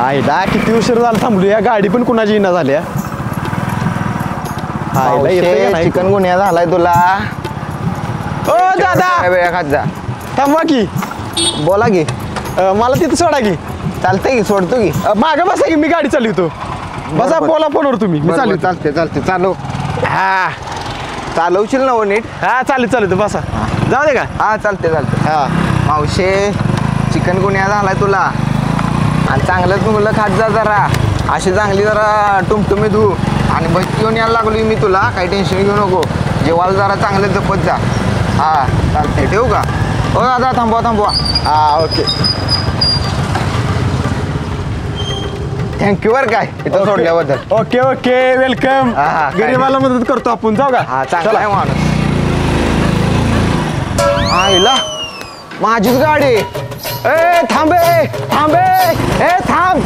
आईला किती उशीर झाला थांबलो या गाडी पण कुणाची येणं झाल्या चिकन गुन्हा झालाय तुला ओ दादा वेळा खात जा थांबवा की बोला की मला तिथं सोडा की चालतंय की सोडतो की मागं बसा की मी गाडी चालवतो बसा बोला फोनवर तुम्ही मी चालू चालते चालते चालव हा चालवशील ना नीट हा चालू बसा जाऊ दे का हा चालते चालते हा मावशे चिकन गुन्हा झालाय तुला आणि चांगलंच मुलं खात जा जरा अशी चांगली जरा टुमटुमी धू आणि बस घेऊन यायला लागलो मी तुला काही टेन्शन घेऊ नको जेवायला जरा चांगलं जपत जा हा चालते ठेवू का हो दादा थांबवा हा ओके थँक्यू बरं काय इथं सोडल्याबद्दल ओके ओके वेलकम गरीबाला मदत करतो आपण जाऊ का हा चांगला आहे माणूस आईला माझीच गाडी ए थांबे ए थांब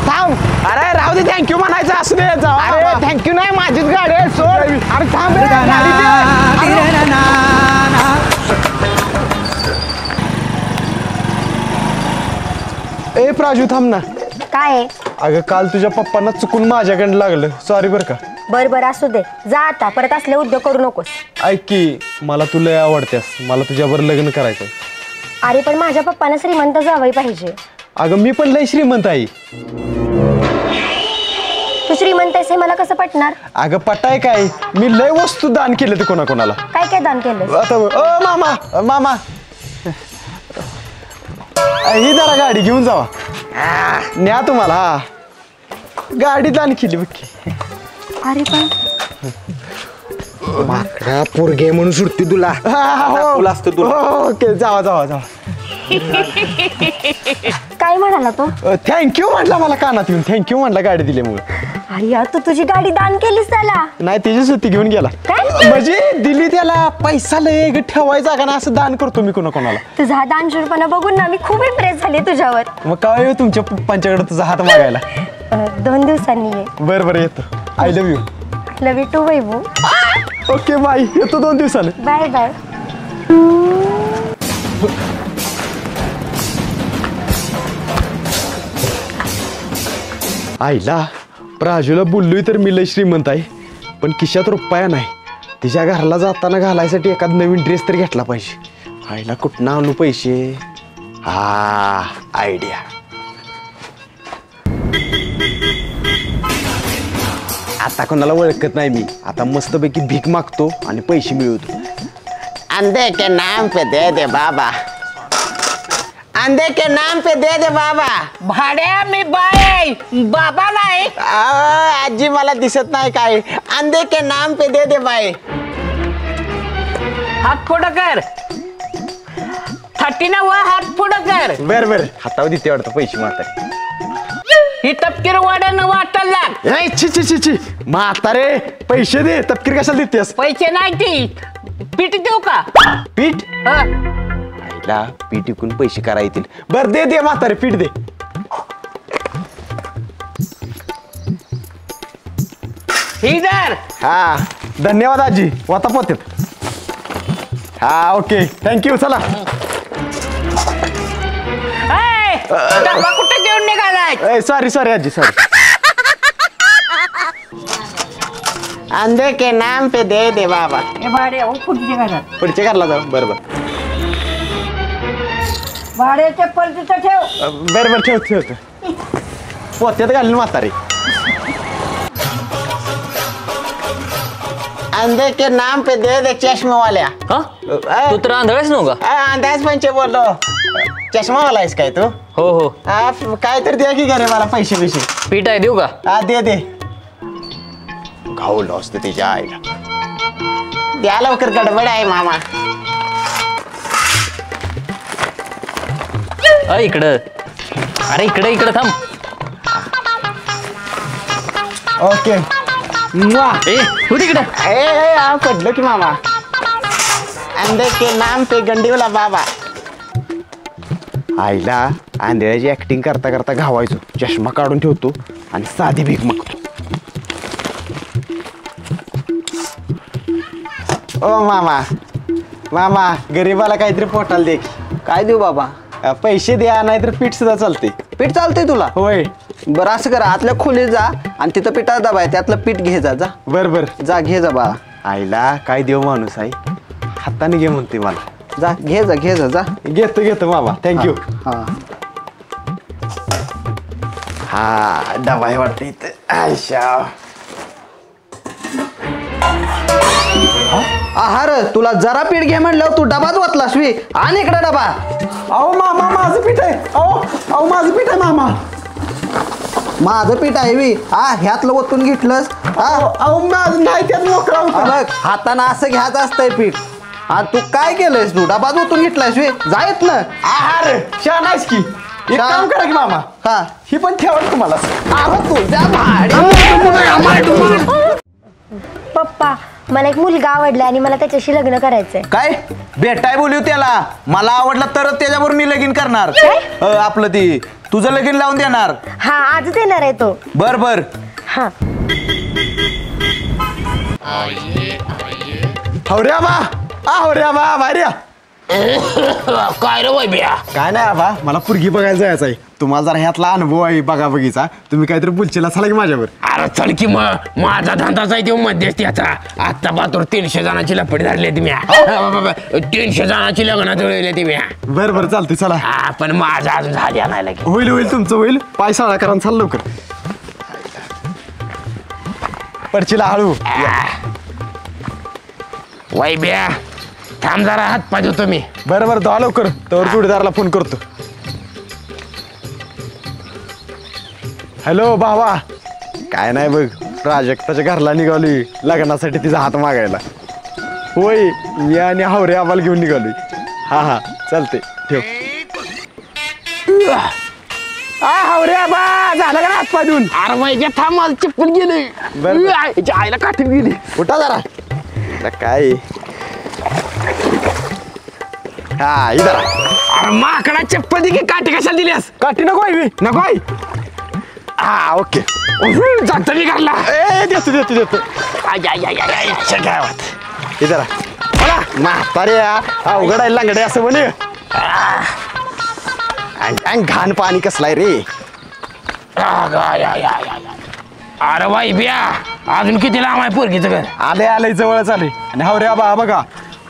थांब अरे राहू दे थँक्यू म्हणायचं असू दे अरे थँक्यू नाही माझीच गाडी आहे सोड अरे थांब ए प्राजू थांब ना काय अगं काल तुझ्या पप्पांना चुकून माझ्याकडे लागलं सॉरी बरं का बर असू दे जा आता परत असले उद्योग करू नकोस ऐक की मला तुला आवडतेस मला तुझ्यावर लग्न करायचंय अरे पण माझ्या पप्पांना श्रीमंत जावई पाहिजे अगं मी पण लय श्रीमंत आहे तू श्रीमंत आहेस हे मला कसं पटणार अगं पटाय काय मी लय वस्तू दान केलं ते कोणाकोणाला काय दान केलं आता मामा मामा ही जरा गाडी घेऊन जावा न्या तुम्हाला हा गाडी दान केली बघ अरे पण माकडा पोरगे म्हणून सुटती तुला असतो तुला ओके जावा काय म्हणाला तो थँक्यू म्हटला मला कानात येऊन थँक्यू म्हटला गाडी दिल्यामुळे अरे यार तू तुझी गाडी दान केलीस त्याला नाही त्याची सुट्टी घेऊन गेला काय म्हणजे दिली त्याला पैसा लय ठेवायचा का ना असं दान करतो मी कोणाकोणाला तुझा हा दानशूरपणा बघून ना मी खूप इम्प्रेस झाले तुझ्यावर मग काय येऊ तुमच्या पप्पांच्याकडे तुझा हात मागायला 2 दिवसांनी ये बरं येतो I love you love you too Vaibhu okay bye येतो 2 दिवसाने बाय बाय आईला प्राजूला बोललोय तर मी लय श्रीमंत आहे पण खिशात रुपया नाही तिच्या घराला जाताना घालायसाठी एखादा नवीन ड्रेस तर घेतला पाहिजे आईला कुठनं आणू पैसे हा आयडिया आता कोणाला ओळखत नाही मी आता मस्तपैकी भीक मागतो आणि पैसे मिळवतो अंधे के नाम पे दे दे बाबा अंधे के नाम पे दे दे बाबा भाड्या मी बाय बाबा नाही आजी मला दिसत नाही काय अंधे के नाम पे दे दे बाय हात पुढं कर 30 हात पुढं कर बर हातावर देते वाटतं पैसे म्हातारे ही तपकीर वाड्यानं वाटायला लाग छी म्हातारे पैसे दे तपकीर कशाला देतेस पैसे नाही ती पीठ देऊ का पीठ आईला पीठ विकून पैसे करा येतील बर दे म्हातारे पीठ दे ही धर हा धन्यवाद आजी वाता पोतेत हा ओके थँक्यू चला डबा कुठे घेऊन निघालाय सॉरी आजी सॉरी अंधे के नाम पे दे दे बाबा भाड्या पुढच्या घरात पुढच्या घरला जाऊ बरोबर भाड्या चप्पल तिथं ठेव बरोबर ठेवतो पोत्यात घालून म्हातारे अंधे के नाम पे दे दे चष्मे वाल्या तू तर आंधळच नव्हता अंदाज पंचे बोललो चष्मा वाला आहेस काय तू हो काय तर दे की घरे मला पैसे पीठ आहे देऊ का हा दे घावलं असतं त्याच्या आईला द्या लवकर गडबड आहे मामा इकडं अरे इकडं थांब ओके तिकडं पडलो की मामा अंधे के नाम पे गंडीवाला बाबा आईला आंधळ्याची ऍक्टिंग करता करता घावायचो चष्मा काढून ठेवतो आणि साधी भीक मागतो ओ मामा गरीबाला काहीतरी पोटाला दे काय देऊ बाबा पैसे द्या नाहीतर पीठ सुद्धा चालते पीठ चालतंय तुला होय बरं असं करा आतल्या खोलीत जा आणि तिथं पिठाचा डबा आहे त्यातलं पीठ घे जा बर बर जा घे जा बाळा आईला काय देव माणूस आहे हाताने घे म्हणते मला जा घे जा घेतो मामा थँक्यू हा हा डबा आहे वाटतं इथं आयशा आहार तुला जरा पीठ घे म्हणलं तू डबाच वाचलास वी आणि इकडे डबा अहो मामा माझं पीठ आहे अहो माझं पीठ आहे मामा माझं पीठ आहे वी हा ह्यातलं ओतून घेतलंस हा अहो माझं नाही त्यात मोकळा हा बघ हातानं असं घ्यायचं असतंय पीठ हा तू काय केलंयस तू डबाच ओतून घेतलायस वी जायत ना आहार छान आहेस की एक छान. काम करा की मामा हा ही पण ठेवा तुम्हाला अहो तुझ्या भाडी पप्पा मला एक मुलगा आवडला आणि मला त्याच्याशी लग्न करायचंय. काय भेटाय बोलू त्याला मला आवडला तरच त्याच्यावर मी लगीन करणार आपलं ती तुझं लगीन लावून देणार हा आजच येणार आहे तो. बर बर हा हवऱ्या बा भार्या काय रे वैब्या काय नाही आबा मला पुरगी बघायला जायचं आहे तुम्हाला जरा ह्यातला अनुभव आहे बघा बघीचा तुम्ही काहीतरी बोलशील असाल की माझ्यावर अरे चल की मग माझा धंदाच आहे तो मध्यस्थीचा आता बातूर 300 जणांची लपडी धरली तुम्ही 300 जणांची लग्न जुळवली तुम्ही बरं बरं चालते चला हा पण माझा अजून झाली नाही लगे होईल तुमचं होईल पाय साळा करा चाल लवकर पडचिला हळू वैब्या थांब जरा हात पाजू तुम्ही बरं बरं दहा लवकर तर जोडीदाराला फोन करतो हॅलो भावा काय नाही बघ प्राजक्ताच्या घरला निघालोय लग्नासाठी तिचा हात मागायला होय मी आणि हावरे आम्हाला घेऊन निघालोय हा चालते ठेव हावरे आबा झालं का ना हात पाजून अरे वैब्या थांब मला चिपकून गेली बरं. आईला काठीत गेली उठा जरा आता काय हा इधर अरे माकडा चप्पल दे की काठी कशाला दिलीस काठी नको आहे नको हा ओके जातो मी घरला ए देतो गावात इधर बोला म्हातारे अवघड आहे लांगडे असं म्हणे घाण पाणी कसलाय रे अरे वैब्या अजून किती लांब आहे पोरगीचं घर आले जवळच आले आणि हाव रे बा बघा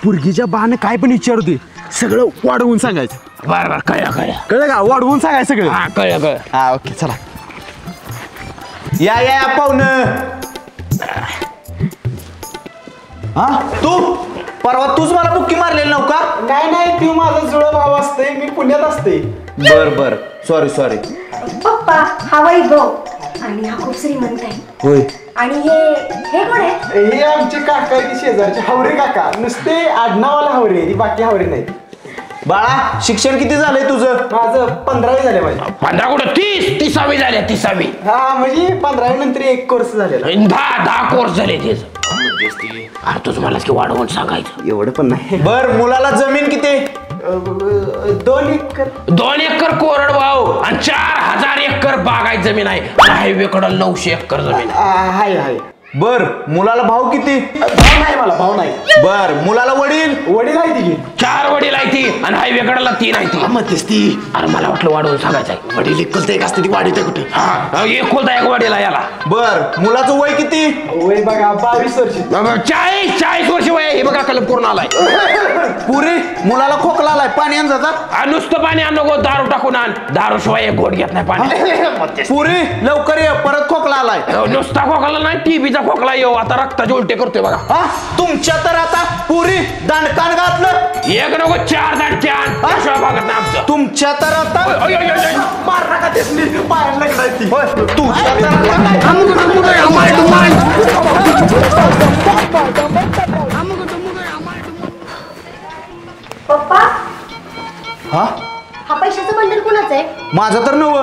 पुरगीच्या बाने काय पण विचारते सगळं वाढवून सांगायचं बरं बरं कळलं का वाढवून सांगायचं सगळं हा कळलं हा ओके चला या पाहुण हा तू परवा तूच मला बुक्की मारलेली नव्हता नाही तू माझा जुळा भाव असते मी पुण्यात असते बर सॉरी पप्पा हा वैभव आणि हा खूप श्रीमंत आहे. होय आणि हे कोण आहे? हे आमचे काका आहे शेजारचे हावरे काका नुसते आडनावाला हावरे बाकी हावरे नाही बाळा शिक्षण किती झालंय तुझं माझं 15वी झाले माझे 15 कुठं 30वी झाली 30वी हा म्हणजे 15वी नंतर एक कोर्स झालेला 10 कोर्स झाले तेच अरे तुझं मला की वाढवून सांगायचं एवढं पण नाही बर मुलाला जमीन किती 2 एकर 2 एकर कोरड भाऊ आणि 4000 एकर बागायत जमीन आहे हायवे कडं 900 एकर जमीन आहे. हाय बर मुलाला भाऊ किती भाव नाही मला भाव नाही बर मुलाला वडील वडील आहे तिघे 4 वडील आहे ती आणि हायवे कडला 3 आहे ती मध्यस्थी अरे मला वाटलं वाढवून सांगायचंय वडील एकुलता एक असते ती वाढीत कुठे हा एक खोलता एक वडीला याला बर मुलाचं वय किती वय बघा 22 वर्ष 40 वर्ष वय हे बघा कलम पूर्ण आलाय पुरी मुलाला खोकला आलाय पाणी आण जातात आ, नुसतं पाणी आण नको दारू टाकून आण दारू शिवाय एक घोट घेत नाही पाणी पुरी लवकर ये परत खोकला आलाय नुसता खोकला नाही टीबीचा खोकला येऊ आता रक्ताचे उलटे करतोय बघा हा तुमच्या तर आता पुरी दांडकान घातलं एक नको 4 दाटके आण शिवाय भागत नाही आमचं तुमच्या तर आता ओय, ओय, ओय, ओय. मार नका तेसली पायाला लागलाय ती होय, तुझ्या तर आता पप्पा हा हा पैशाचं बंडल कुणाचं आहे? माझं तर नव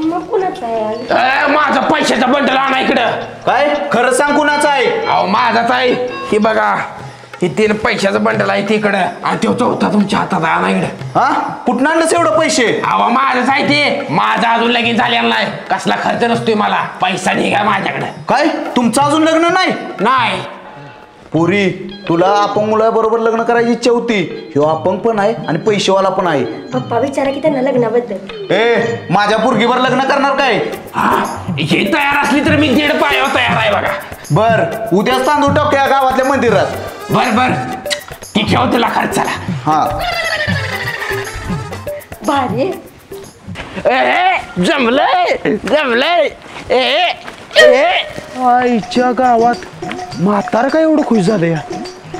मग कुणाचं आहे? माझा पैशाचा बंडल आणा इकडं काय खरं सांग कुणाचं आहे अहो माझाच आहे ही बघा ही 3 पैशाचं बंडल आहे तिकडं आणि तो चौथा तुमच्या हातात आहे, आणा इकडं हा कुठं आणलंस एवढं पैसे अहो माझंच आहे ते माझा अजून लगीन झालेला नाही कसला खर्च नसतोय मला पैसा निघा माझ्याकडे काय तुमचं अजून लग्न नाही नाही पुरी तुला अपंग मुलाबरोबर लग्न करायची इच्छा होती. ह्यो अपंग पण आहे आणि पैसेवाला पण आहे. पप्पा विचारा की त्यांना लग्नाबद्दल. ए माझ्या पोरगीवर लग्न करणार काय? हे तयार असली तर मी 1.5 पायावर तयार आहे बघा. बर उद्याच तांदूळ टाकूया गावातल्या मंदिरात. बर बर ती ठेव तुला खर्चाला. हा भारी. जमलंय आईच्या गावात म्हातार काय एवढं खुश झालं या.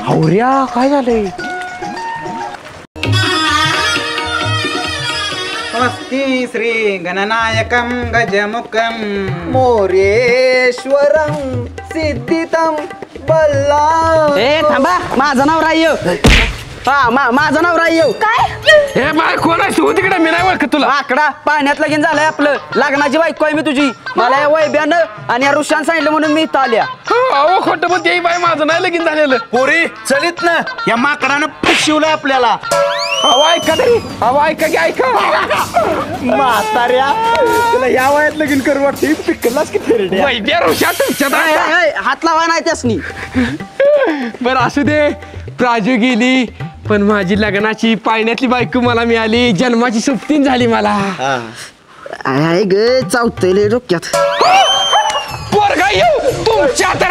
हवऱ्या काय झालंय? स्वस्ति श्री गणनायकं गजमुखं मोरेश्वरम सिद्धितम बल्ला. ए थांबा माझं नाव राह्य. माझं नाव राह्य. हे बाय कोण आहे तू तिकडे मी नाही ओळखत तुला. आकडा पाण्यात लगीन झालंय आपलं. लग्नाची बायको आहे मी तुझी. मला या वैब्यानं आणि या ऋषान सांगितलं म्हणून मी इथं आल्या. अहो खोटं पण ते बाय माझं नाही लगीन झालेलं. पोरी चलित ना या माकडानं फसवलंय आपल्याला. अहो ऐका तरी अहो ऐका की ऐका. म्हाताऱ्या तुला या वयात लगीन करू वाटते पिकलाच की फेरड्या. वैद्य ऋषा तुमच्या हात लावा नाही त्यासनी. बर असू दे. प्राजू गेली पण माझी लग्नाची पाळण्यातली बायको मला मिळाली. जन्माची सुप्तीन झाली मला. ग चावतले डोक्यात. पोरगा येऊ तुमच्या आता